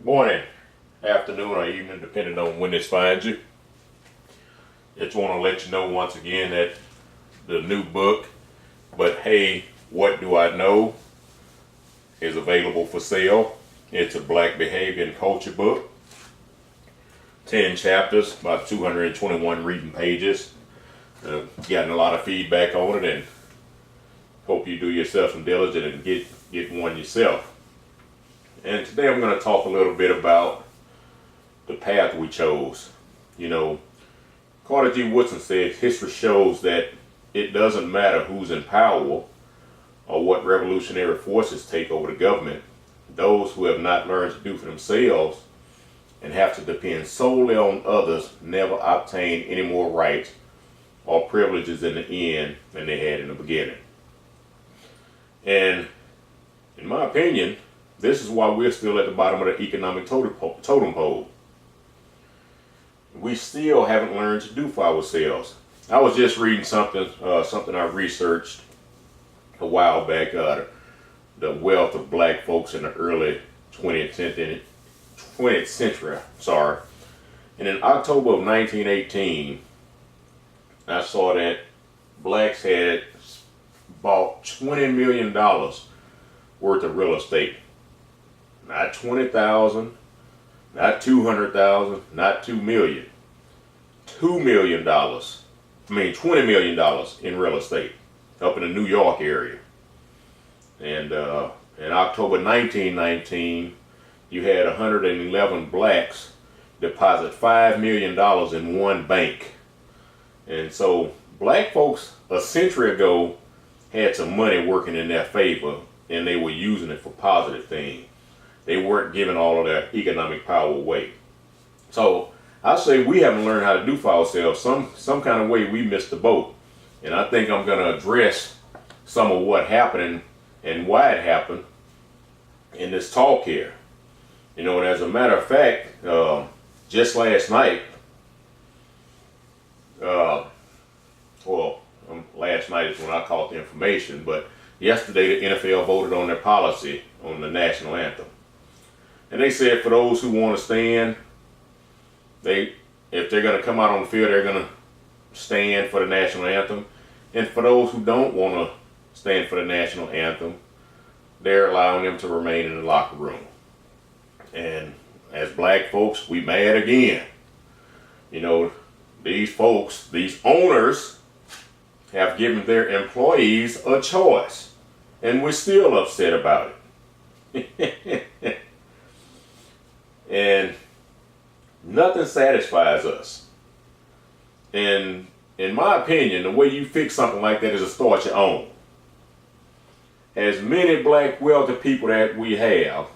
Morning, afternoon, or evening, depending on when this finds you. Just want to let you know once again that the new book, But Hey, What Do I Know, is available for sale. It's a Black behavior and culture book. 10 chapters, about 221 reading pages. Gotten a lot of feedback on it, and hope you do yourself some diligence and get one yourself. And today I'm going to talk a little bit about the path we chose. You know, Carter G. Woodson said history shows that it doesn't matter who's in power or what revolutionary forces take over the government. Those who have not learned to do for themselves and have to depend solely on others never obtain any more rights or privileges in the end than they had in the beginning. And in my opinion, this is why we're still at the bottom of the economic totem pole. We still haven't learned to do for ourselves. I was just reading something I researched a while back, the wealth of black folks in the early 20th century. And in October of 1918, I saw that blacks had bought $20 million worth of real estate. Not 20,000, not 200,000, not 2 million. $2 million. $20 million in real estate up in the New York area. And in October 1919, you had 111 blacks deposit $5 million in one bank. And so black folks a century ago had some money working in their favor, and they were using it for positive things. They weren't giving all of their economic power away. So I say we haven't learned how to do for ourselves. Some kind of way we missed the boat. And I think I'm going to address some of what happened and why it happened in this talk here. You know, and as a matter of fact, just last night, last night is when I caught the information, but yesterday the NFL voted on their policy on the national anthem. And they said for those who want to stand, if they're going to come out on the field, they're going to stand for the national anthem. And for those who don't want to stand for the national anthem, they're allowing them to remain in the locker room. And as black folks, we mad again. You know, these folks, these owners, have given their employees a choice. And we're still upset about it. And nothing satisfies us. And in my opinion, the way you fix something like that is to start your own. As many black wealthy people that we have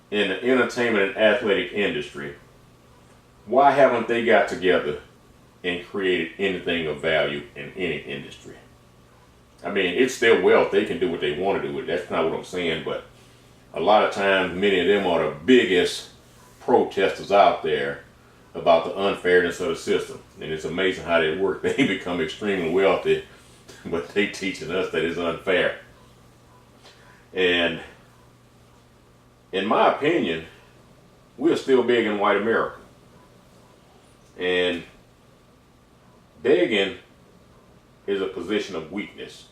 in the entertainment and athletic industry, why haven't they got together and created anything of value in any industry? I mean, it's their wealth. They can do what they want to do with it. That's not what I'm saying, but a lot of times, many of them are the biggest protesters out there about the unfairness of the system. And it's amazing how they work. They become extremely wealthy, but they teaching us that it's unfair. And in my opinion, we're still big in white America. And begging is a position of weakness.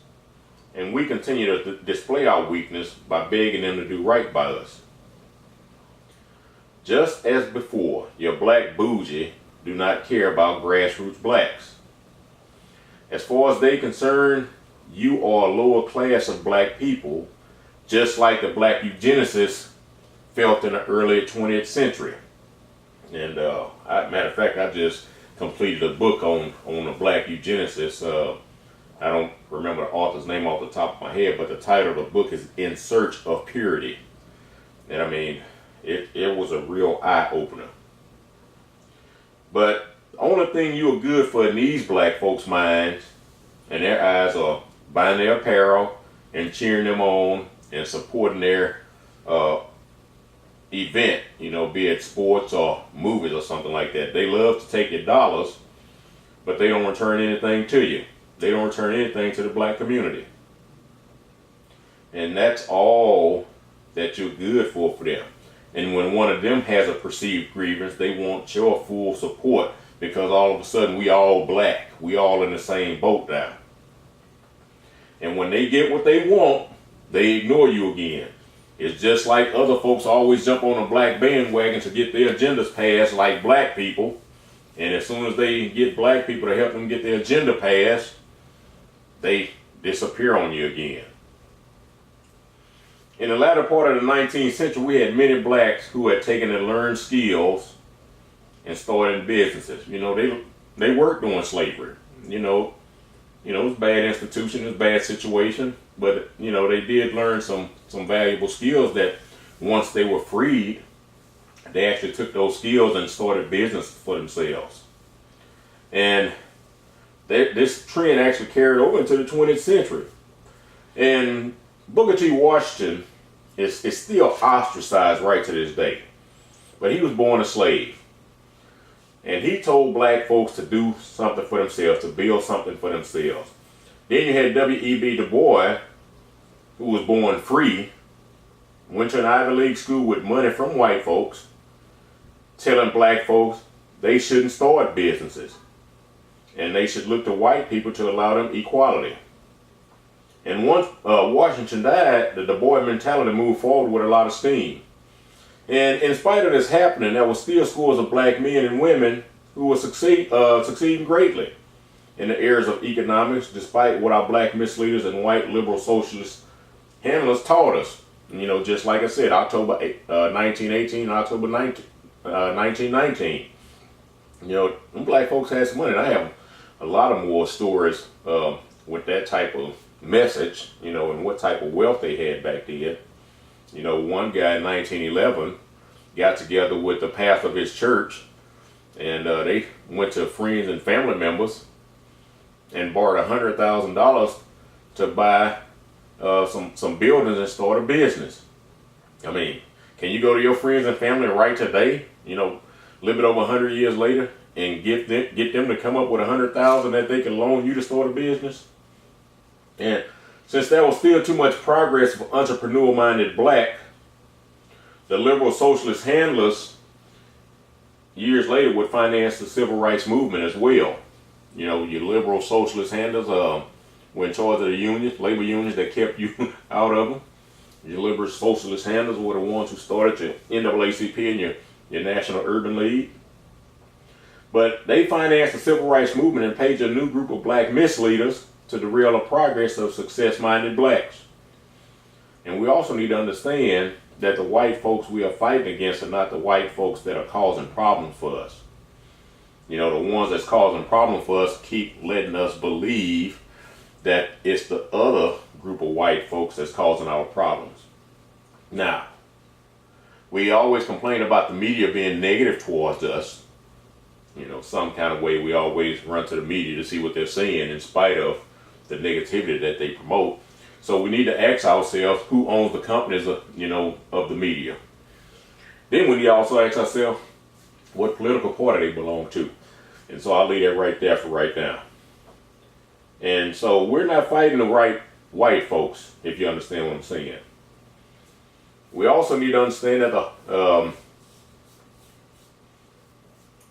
And we continue to display our weakness by begging them to do right by us. Just as before, your black bougie do not care about grassroots blacks. As far as they concerned, you are a lower class of black people, just like the black eugenicists felt in the early 20th century. And matter of fact, I just completed a book on a black eugenicist. I don't remember the author's name off the top of my head, but the title of the book is In Search of Purity. And I mean, it was a real eye-opener. But the only thing you are good for in these black folks' minds and their eyes are buying their apparel and cheering them on and supporting their event, you know, be it sports or movies or something like that. They love to take your dollars, but they don't return anything to you. They don't return anything to the black community. And that's all that you're good for them. And when one of them has a perceived grievance, they want your full support because all of a sudden we all black. We all in the same boat now. And when they get what they want, they ignore you again. It's just like other folks always jump on a black bandwagon to get their agendas passed, like black people. And as soon as they get black people to help them get their agenda passed, they disappear on you again. In the latter part of the 19th century, we had many blacks who had taken and learned skills and started businesses. You know, they worked during slavery. You know, it was a bad institution, it was a bad situation, but you know, they did learn some valuable skills that once they were freed, they actually took those skills and started business for themselves. And this trend actually carried over into the 20th century. And Booker T. Washington is still ostracized right to this day. But he was born a slave. And he told black folks to do something for themselves, to build something for themselves. Then you had W.E.B. Du Bois, who was born free, went to an Ivy League school with money from white folks, telling black folks they shouldn't start businesses. And they should look to white people to allow them equality. And once Washington died, the Du Bois mentality moved forward with a lot of steam. And in spite of this happening, there were still scores of black men and women who were succeeding greatly in the areas of economics, despite what our black misleaders and white liberal socialist handlers taught us. You know, just like I said, October 1918, October 1919. You know, them black folks had some money. And I have a lot of more stories with that type of message, you know, and what type of wealth they had back then. You know, one guy in 1911 got together with the pastor of his church, and they went to friends and family members and borrowed $100,000 to buy some buildings and start a business. I mean, can you go to your friends and family right today, you know, a little bit over 100 years later, and get them to come up with $100,000 that they can loan you to start a business? And since there was still too much progress for entrepreneur-minded black, the liberal socialist handlers years later would finance the civil rights movement as well. You know, your liberal socialist handlers were in charge of the unions, labor unions that kept you out of them. Your liberal socialist handlers were the ones who started your NAACP and your National Urban League. But they financed the civil rights movement and paid a new group of black misleaders to derail the progress of success-minded blacks. And we also need to understand that the white folks we are fighting against are not the white folks that are causing problems for us. You know, the ones that's causing problems for us keep letting us believe that it's the other group of white folks that's causing our problems. Now, we always complain about the media being negative towards us. You know, some kind of way we always run to the media to see what they're saying in spite of the negativity that they promote. So we need to ask ourselves who owns the companies of the media. Then we need to also ask ourselves what political party they belong to. And so I'll leave that right there for right now. And so we're not fighting the right white folks, if you understand what I'm saying. We also need to understand that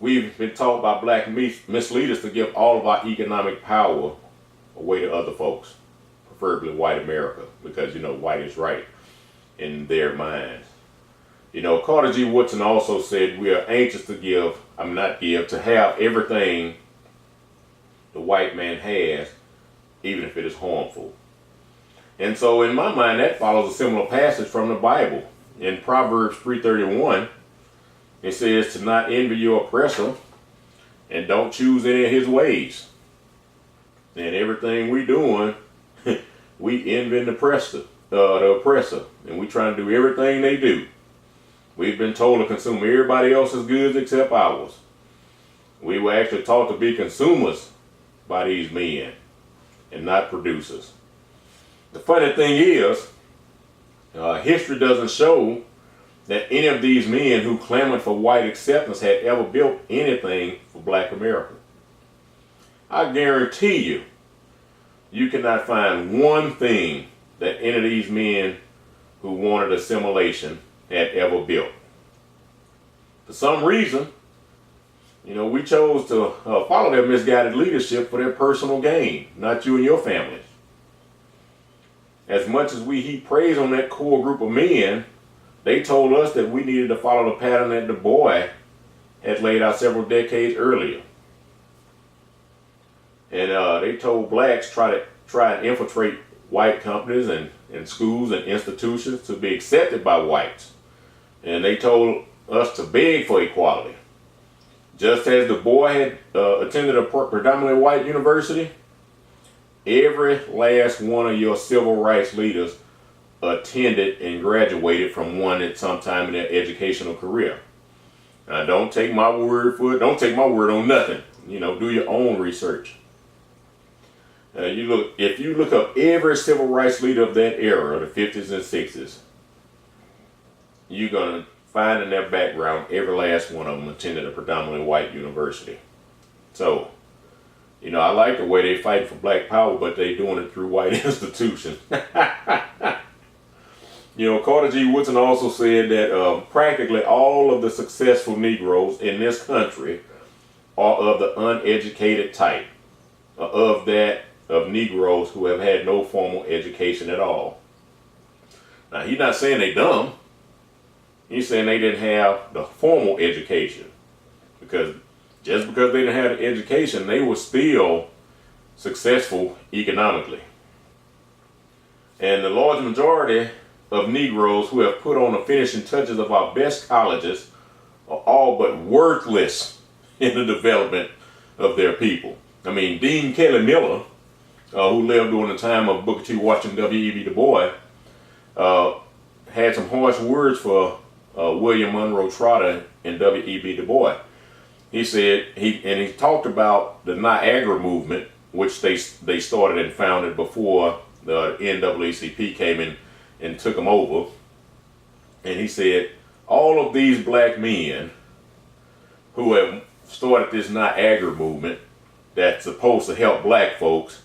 we've been taught by black misleaders to give all of our economic power away to other folks, preferably white America, because, you know, white is right in their minds. You know, Carter G. Woodson also said we are anxious to have everything the white man has, even if it is harmful. And so in my mind, that follows a similar passage from the Bible. In Proverbs 3:31, it says to not envy your oppressor and don't choose any of his ways. And everything we doing, we envy the oppressor, and we trying to do everything they do. We've been told to consume everybody else's goods except ours. We were actually taught to be consumers by these men and not producers. The funny thing is, history doesn't show that any of these men who clamored for white acceptance had ever built anything for black America. I guarantee you cannot find one thing that any of these men who wanted assimilation had ever built. For some reason, we chose to follow their misguided leadership for their personal gain, not you and your family. As much as we heap praise on that core group of men, they told us that we needed to follow the pattern that Du Bois had laid out several decades earlier. And they told blacks try and infiltrate white companies and schools and institutions to be accepted by whites. And they told us to beg for equality. Just as Du Bois had attended a predominantly white university, every last one of your civil rights leaders attended and graduated from one at some time in their educational career. Now, don't take my word for it. Don't take my word on nothing. Do your own research. If you look up every civil rights leader of that era, the 50s and 60s, you're going to find in their background every last one of them attended a predominantly white university. So, I like the way they fight for black power, but they doing it through white institutions. Carter G. Woodson also said that practically all of the successful Negroes in this country are of the uneducated type, of Negroes who have had no formal education at all. Now, he's not saying they dumb. He's saying they didn't have the formal education. Because just because they didn't have the education, they were still successful economically. And the large majority of Negroes who have put on the finishing touches of our best colleges are all but worthless in the development of their people. I mean, Dean Kelly Miller, who lived during the time of Booker T. Washington, W.E.B. Du Bois, had some harsh words for William Monroe Trotter and W.E.B. Du Bois. He said, he talked about the Niagara movement, which they started and founded before the NAACP came in and took them over. And he said, all of these black men who have started this Niagara movement that's supposed to help black folks,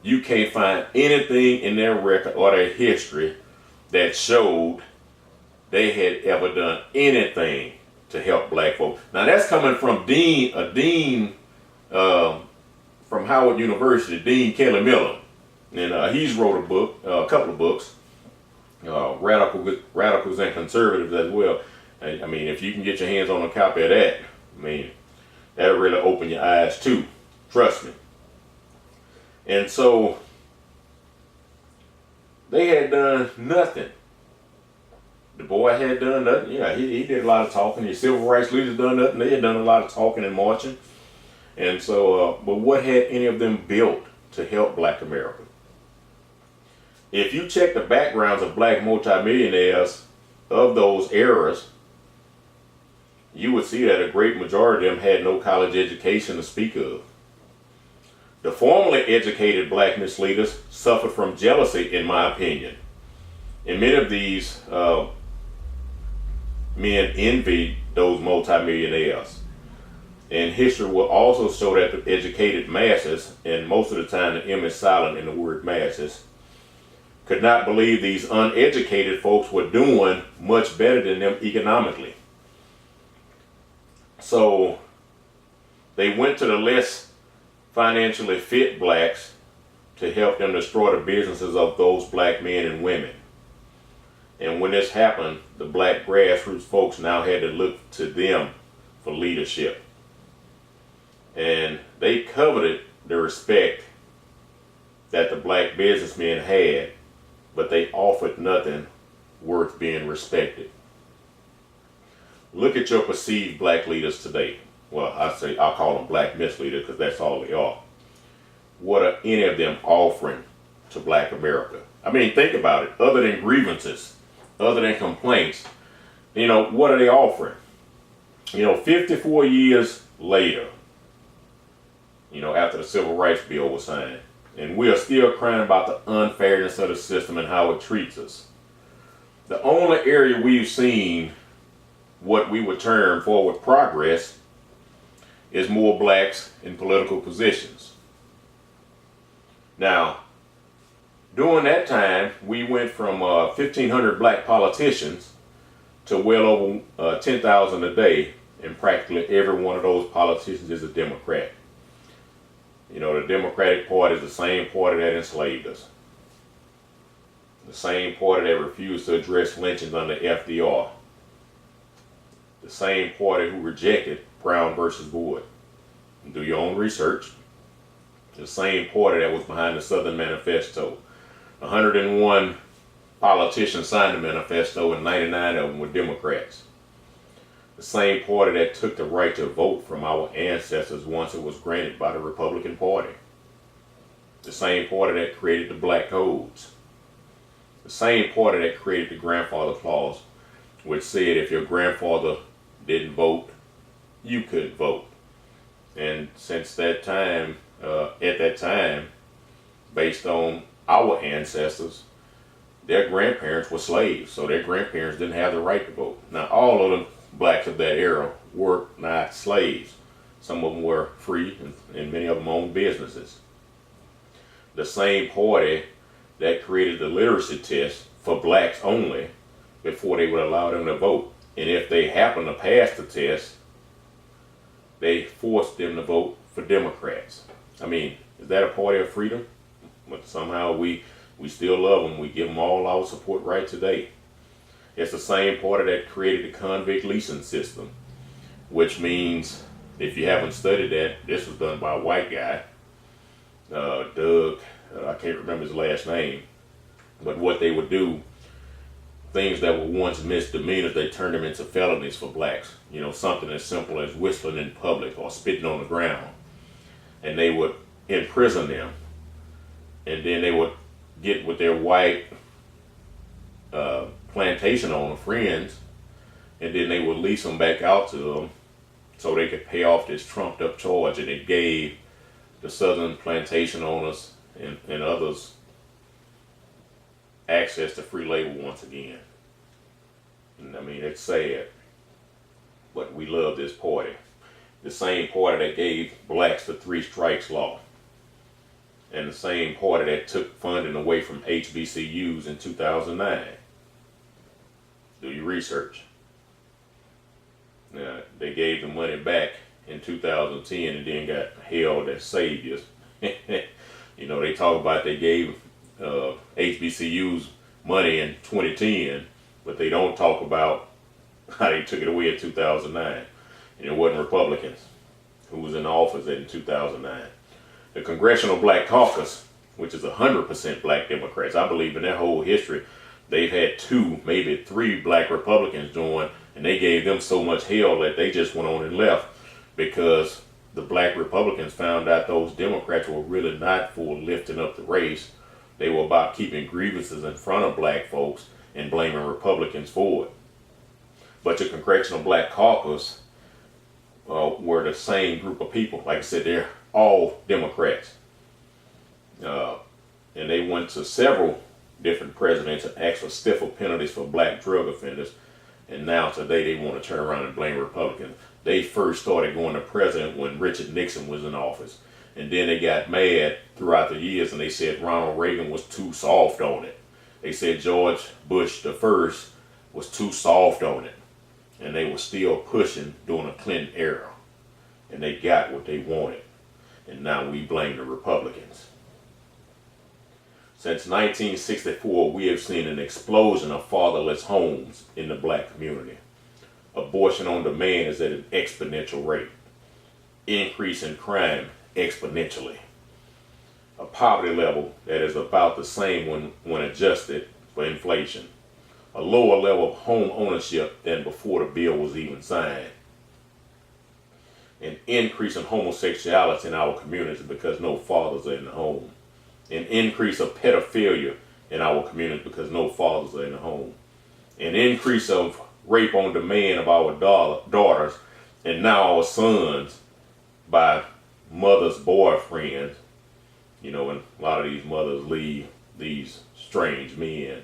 you can't find anything in their record or their history that showed they had ever done anything to help black folks. Now that's coming from a dean from Howard University, Dean Kelly Miller. And he's wrote a couple of books, Radicals and Conservatives as well. I mean, if you can get your hands on a copy of that, that'll really open your eyes too. Trust me. And so they had done nothing. Du Bois had done nothing. Yeah, he did a lot of talking. The civil rights leaders done nothing. They had done a lot of talking and marching. And so, but what had any of them built to help black America? If you check the backgrounds of black multimillionaires of those eras, you would see that a great majority of them had no college education to speak of. The formally educated black misleaders suffered from jealousy, in my opinion. And many of these men envied those multimillionaires. And history will also show that the educated masses, and most of the time the M is silent in the word masses, could not believe these uneducated folks were doing much better than them economically. So they went to the less financially fit blacks to help them destroy the businesses of those black men and women. And when this happened, the black grassroots folks now had to look to them for leadership. And they coveted the respect that the black businessmen had, but they offered nothing worth being respected. Look at your perceived black leaders today. Well, I'll call them black misleaders because that's all they are. What are any of them offering to black America? I mean, think about it. Other than grievances, other than complaints, what are they offering? 54 years later, after the Civil Rights Bill was signed, and we are still crying about the unfairness of the system and how it treats us. The only area we've seen what we would term forward progress is more blacks in political positions. Now, during that time, we went from 1,500 black politicians to well over 10,000 a day, and practically every one of those politicians is a Democrat. You know, the Democratic Party is the same party that enslaved us. The same party that refused to address lynchings under FDR. The same party who rejected Brown versus Board. Do your own research. The same party that was behind the Southern Manifesto. 101 politicians signed the manifesto and 99 of them were Democrats. The same party that took the right to vote from our ancestors once it was granted by the Republican Party. The same party that created the black codes. The same party that created the grandfather clause, which said if your grandfather didn't vote, you could vote. And since that time, at that time, based on our ancestors, their grandparents were slaves, so their grandparents didn't have the right to vote. Now, all of the blacks of that era were not slaves. Some of them were free, and many of them owned businesses. The same party that created the literacy test for blacks only before they would allow them to vote. And if they happened to pass the test, they forced them to vote for Democrats. I mean, is that a party of freedom? But somehow we still love them. We give them all our support right today. It's the same party that created the convict leasing system, which means, if you haven't studied that, this was done by a white guy, Doug, I can't remember his last name, but what they would do, things that were once misdemeanors, they turned them into felonies for blacks. You know, something as simple as whistling in public or spitting on the ground. And they would imprison them. And then they would get with their white plantation owner friends, and then they would lease them back out to them so they could pay off this trumped up charge. And it gave the southern plantation owners and others access to free labor once again. And I mean, it's sad, but we love this party. The same party that gave blacks the 3 strikes law, and the same party that took funding away from HBCUs in 2009. Do your research. Now, they gave the money back in 2010 and then got held as saviors. You know, they talk about they gave HBCUs money in 2010, but they don't talk about how they took it away in 2009. And it wasn't Republicans who was in office in 2009. The Congressional Black Caucus, which is 100% black Democrats, I believe in their whole history, they've had 2, maybe 3 black Republicans join, and they gave them so much hell that they just went on and left because the black Republicans found out those Democrats were really not for lifting up the race. They were about keeping grievances in front of black folks and blaming Republicans for it. But the Congressional Black Caucus were the same group of people. Like I said, they're all Democrats. And they went to several different presidents and asked for stiffer penalties for black drug offenders. And now today they want to turn around and blame Republicans. They first started going to president when Richard Nixon was in office. And then they got mad throughout the years and they said Ronald Reagan was too soft on it. They said George Bush the first was too soft on it. And they were still pushing during the Clinton era. And they got what they wanted. And now we blame the Republicans. Since 1964, we have seen an explosion of fatherless homes in the black community. Abortion on demand is at an exponential rate. Increase in crime exponentially. A poverty level that is about the same when adjusted for inflation. A lower level of home ownership than before the bill was even signed. An increase in homosexuality in our communities because no fathers are in the home. An increase of pedophilia in our community because no fathers are in the home. An increase of rape on demand of our daughters and now our sons by mothers' boyfriends. You know, and a lot of these mothers leave these strange men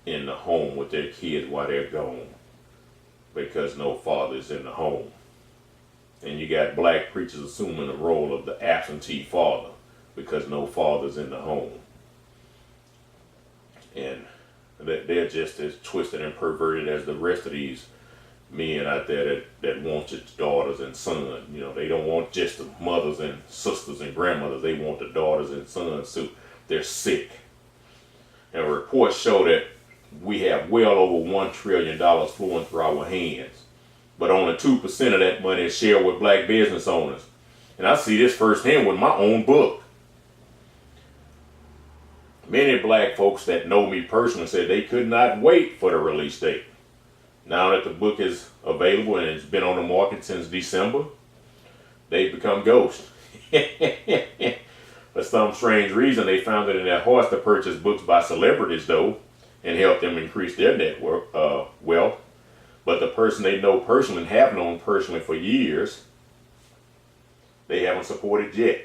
in the home with their kids while they're gone because no father is in the home. And you got black preachers assuming the role of the absentee father because no father's in the home. And that they're just as twisted and perverted as the rest of these men out there that want just daughters and sons. You know, they don't want just the mothers and sisters and grandmothers. They want the daughters and sons. So they're sick. And reports show that we have well over $1 trillion flowing through our hands. But only 2% of that money is shared with black business owners. And I see this firsthand with my own book. Many black folks that know me personally said they could not wait for the release date. Now that the book is available and it's been on the market since December, they've become ghosts. For some strange reason, they found it in their hearts to purchase books by celebrities, though, and help them increase their network wealth. But the person they know personally and have known personally for years, they haven't supported yet.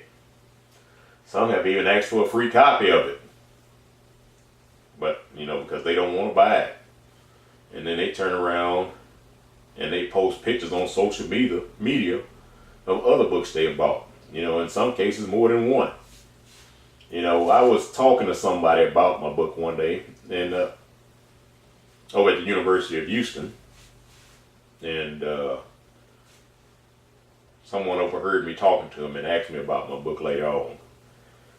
Some have even asked for a free copy of it. But, you know, because they don't want to buy it. And then they turn around and they post pictures on social media of other books they have bought. You know, in some cases more than one. You know, I was talking to somebody about my book one day, and over at the University of Houston, and someone overheard me talking to him and asked me about my book later on.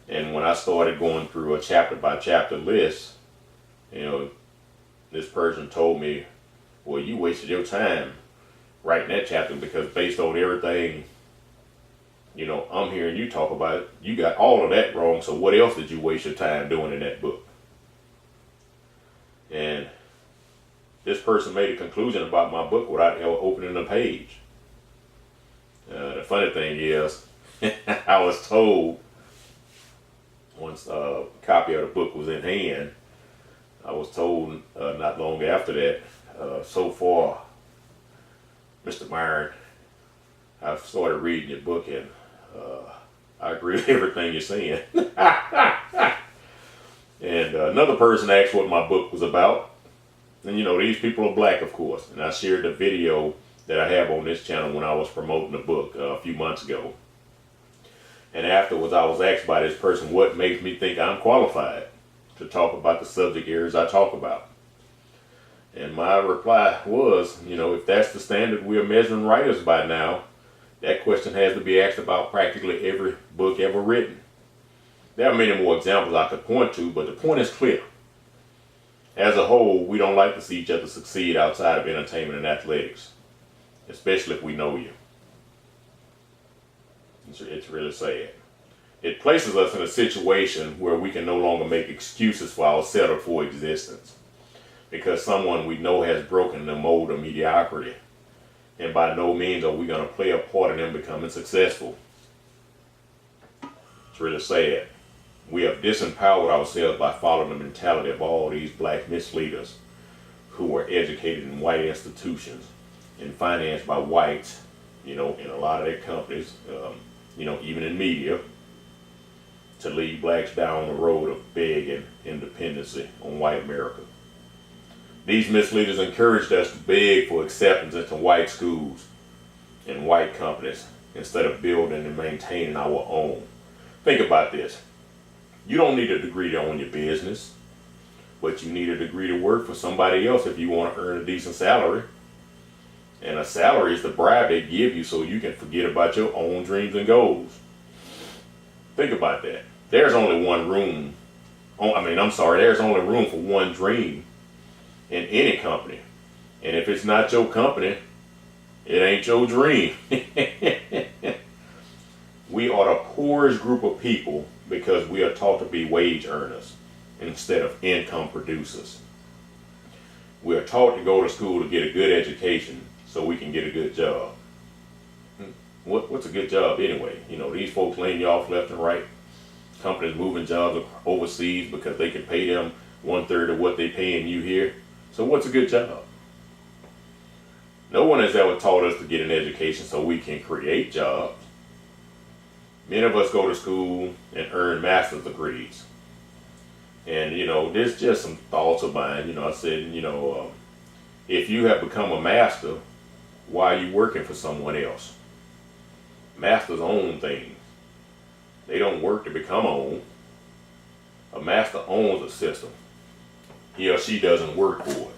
And when I started going through a chapter by chapter list, you know, this person told me, well, you wasted your time writing that chapter because based on everything, you know, I'm hearing you talk about it, you got all of that wrong, so what else did you waste your time doing in that book? And this person made a conclusion about my book without ever opening the page. The funny thing is, I was told once a copy of the book was in hand, I was told not long after that, so far, Mr. Myron, I've started reading your book and I agree with everything you're saying. And another person asked what my book was about. And you know, these people are black, of course. And I shared the video that I have on this channel when I was promoting the book a few months ago. And afterwards, I was asked by this person what makes me think I'm qualified to talk about the subject areas I talk about. And my reply was, you know, if that's the standard we're measuring writers by now, that question has to be asked about practically every book ever written. There are many more examples I could point to, but the point is clear. As a whole, we don't like to see each other succeed outside of entertainment and athletics, especially if we know you. It's really sad. It places us in a situation where we can no longer make excuses for our settled for existence because someone we know has broken the mold of mediocrity. And by no means are we going to play a part in them becoming successful. It's really sad. We have disempowered ourselves by following the mentality of all these black misleaders who were educated in white institutions and financed by whites, you know, in a lot of their companies, you know, even in media, to lead blacks down the road of begging independency on white America. These misleaders encouraged us to beg for acceptance into white schools and white companies instead of building and maintaining our own. Think about this. You don't need a degree to own your business, but you need a degree to work for somebody else if you want to earn a decent salary. And a salary is the bribe they give you so you can forget about your own dreams and goals. Think about that. There's only there's only room for one dream in any company. And if it's not your company, it ain't your dream. We are the poorest group of people because we are taught to be wage earners instead of income producers. We are taught to go to school to get a good education so we can get a good job. What's a good job anyway? You know, these folks laying you off left and right. Companies moving jobs overseas because they can pay them 1/3 of what they paying you here. So what's a good job? No one has ever taught us to get an education so we can create jobs. Many of us go to school and earn master's degrees. And, you know, there's just some thoughts of mine. You know, I said, you know, if you have become a master, why are you working for someone else? Masters own things. They don't work to become owned. A master owns a system. he or she doesn't work for it.